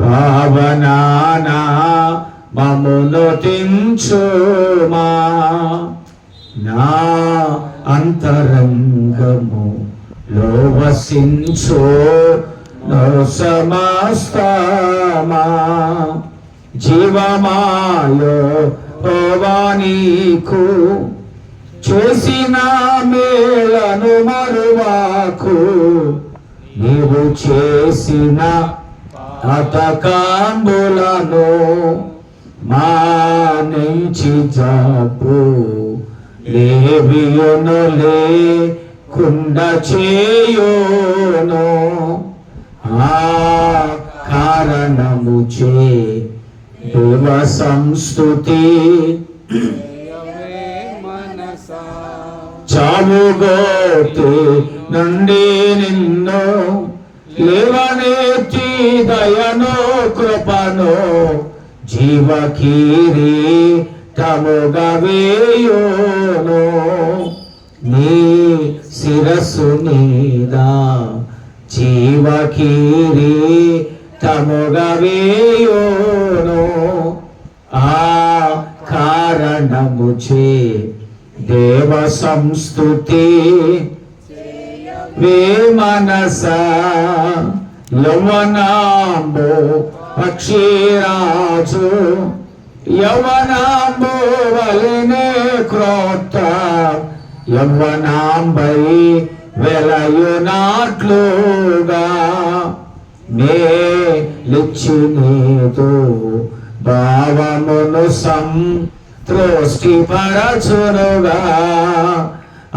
పావనానా మమ్మును తించుమా. నా అంతరంగము లో వసించు సమస్తమా. జీవమాయో నీకు చేసిన మేలను మరువాకు. నీవు చేసిన పథకంబులను మానించి జాపు లేవియును లేకుండ చేయును. ఆ కారణముచే దేవ సంస్తుతి చావుగోతి నుండి నిన్ను లేవనెత్తి దయను కృపను జీవకిరీటముగా వేయును. నీ శిరస్సు మీద జీవకిరీటముగా వేయును. ఆ కారణముచే దేవ సంస్తుతి వే మనస. యవ్వనాంబు పక్షిరాజు యవ్వనాంబు వలెనే క్రోత్త. యవ్వనాంబై వెలయునాట్లుగా మేలిచ్చినీదు భావమును సంతృష్టిపరచునుగా. ఆ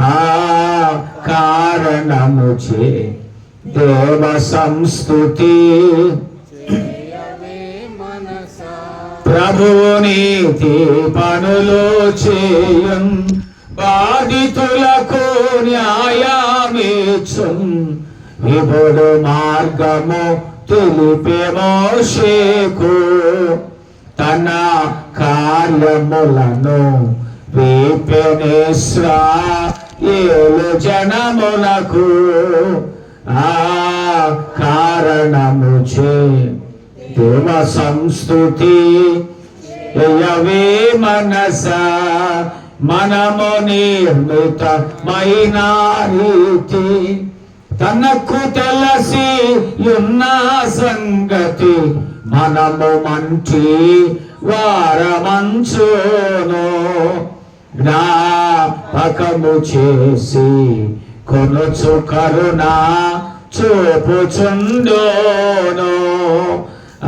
కారణముచే దేవ సంస్తుతి ప్రభువు నీతి పనులు చేయున్ బాధితులకు న్యాయమిచ్చున్. విభుడు మార్గము తెలిపే మోషేకు తన కార్యములను వీపెనిస్రాయేలు జనములకు. ఆ కారణముచే దేవ సంస్తుతి యవే మనస. మనము నిర్మితమైన రీతి తనకు తెలిసి ఉన్న సంగతి మనము మంచి వారమంచును. జ్ఞాపకము చేసి కొనుచు కరుణ చూపుచుండును. ఆ